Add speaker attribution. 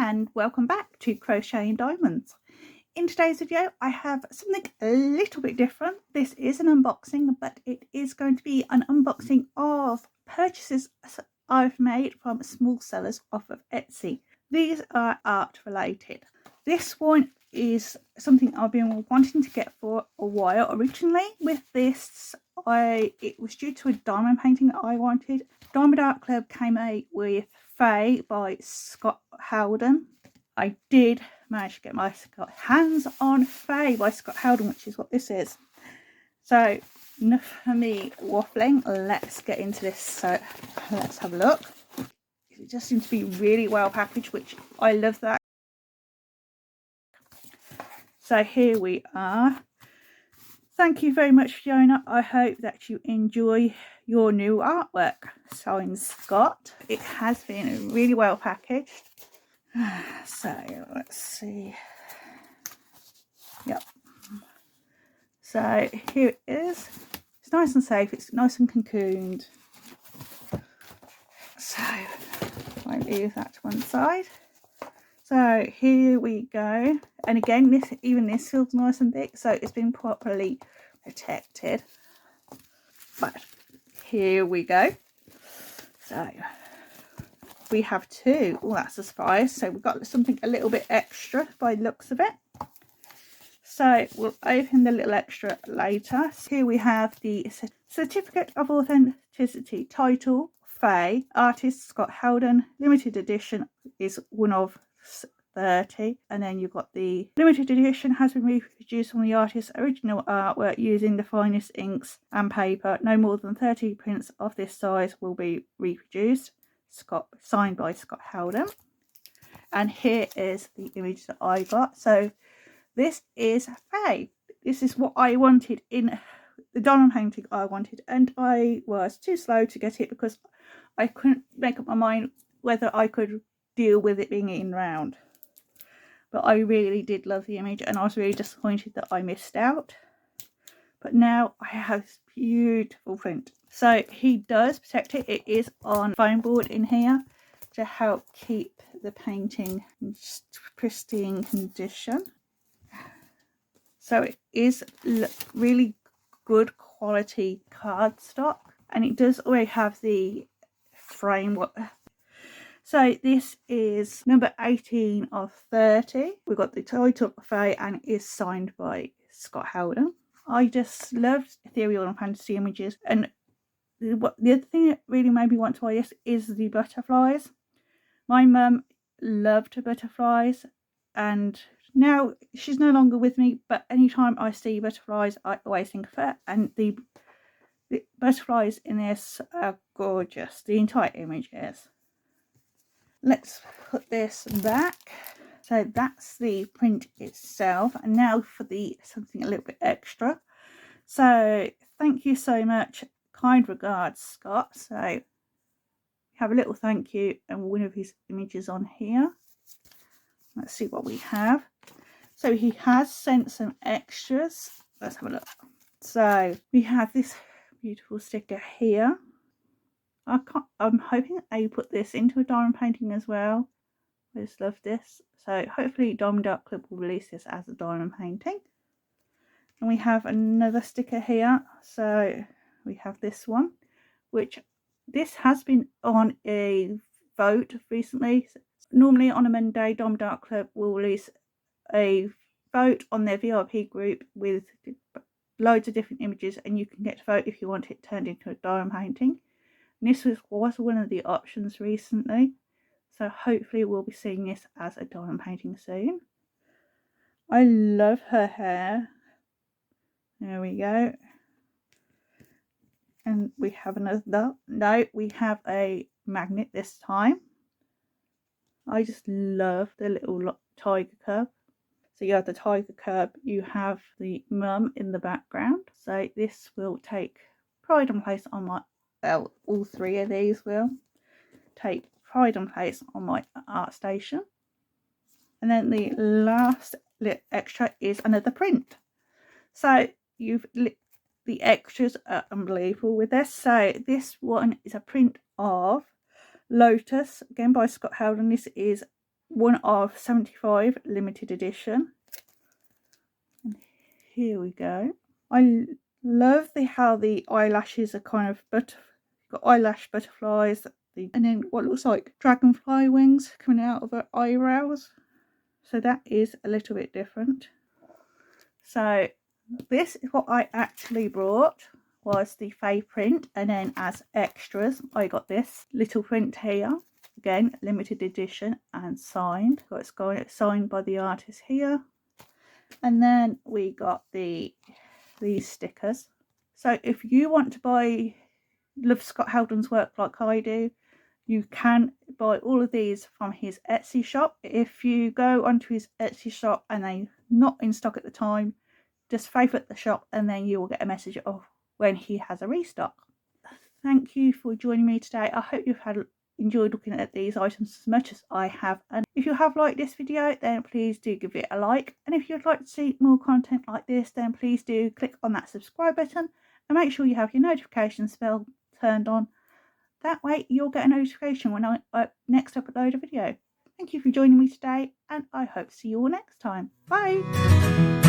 Speaker 1: and welcome back to Crocheting Diamonds. In today's video I have something a little bit different. This is an unboxing, but it is going to be an unboxing of purchases I've made from small sellers off of Etsy. These are art related. This one is something I've been wanting to get for a while. Originally with this, it was due to a diamond painting that I wanted. Diamond Art Club came out with Faye by Scot Howden. I did manage to get my hands on Faye by Scot Howden, which is what this is. So enough for me waffling, let's get into this. So let's have a look. It just seems to be really well packaged, which I love that. So here we are. Thank you very much, Fiona. I hope that you enjoy your new artwork. Signed, Scott. It has been really well packaged. So let's see. Yep. So here it is. It's nice and safe. It's nice and cocooned. So I leave that to one side. So here we go, and again this feels nice and thick, so it's been properly protected. But here we go. So we have two. Oh, that's a surprise. So we've got something a little bit extra by the looks of it. So we'll open the little extra later. So here we have the Certificate of Authenticity, title Faye, artist Scot Howden, limited edition is one of 30, and then you've got the limited edition has been reproduced from the artist's original artwork using the finest inks and paper. No more than 30 prints of this size will be reproduced. Signed by Scot Howden. And here is the image that I got. So this is Faye. This is what I wanted in the diamond painting I wanted, and I was too slow to get it because I couldn't make up my mind whether I could deal with it being in round. But I really did love the image, and I was really disappointed that I missed out. But now I have this beautiful print. So he does protect it. It is on foam board in here to help keep the painting in pristine condition. So it is really good quality cardstock, and it does already have the framework. So this is number 18 of 30. We've got the title Faye, and it is signed by Scot Howden. I just loved ethereal and fantasy images, and the other thing that really made me want to buy this is the butterflies. My mum loved butterflies, and now she's no longer with me, but anytime I see butterflies I always think of her, and the butterflies in this are gorgeous. The entire image is. Let's put this back. So that's the print itself, and now for something a little bit extra. So thank you so much, kind regards, Scott. So we have a little thank you and one of his images on here. Let's see what we have. So he has sent some extras. Let's have a look. So we have this beautiful sticker here. I'm hoping they put this into a diamond painting as well. I just love this. So hopefully Diamond Art Club will release this as a diamond painting. And we have another sticker here. So we have this one, which this has been on a vote recently. Normally on a Monday, Diamond Art Club will release a vote on their VIP group with loads of different images, and you can get to vote if you want it turned into a diamond painting. And this was one of the options recently, so hopefully we'll be seeing this as a diamond painting soon. I love her hair. There we go. And we have another, no, we have a magnet this time. I just love the little tiger cub. So you have the tiger cub, you have the mum in the background. So this will take pride and place on my, well, all three of these will take pride and place on my art station. And then the last little extra is another print. So the extras are unbelievable with this. So this one is a print of Lotus, again by Scot Howden. This is one of 75 limited edition. And here we go. I love how the eyelashes are kind of got eyelash butterflies, and then what looks like dragonfly wings coming out of her eyebrows. So that is a little bit different. So this is what I actually brought, was the faux print, and then as extras I got this little print here, again limited edition and signed. It's signed by the artist here. And then we got these stickers. So if you want to love Scot Howden's work like I do, you can buy all of these from his Etsy shop. If you go onto his Etsy shop and they're not in stock at the time, just favourite the shop and then you will get a message of when he has a restock. Thank you for joining me today. I hope you've enjoyed looking at these items as much as I have. And if you have liked this video, then please do give it a like. And if you'd like to see more content like this, then please do click on that subscribe button and make sure you have your notifications bell turned on. That way you'll get a notification when I next upload a video. Thank you for joining me today, and I hope to see you all next time. Bye!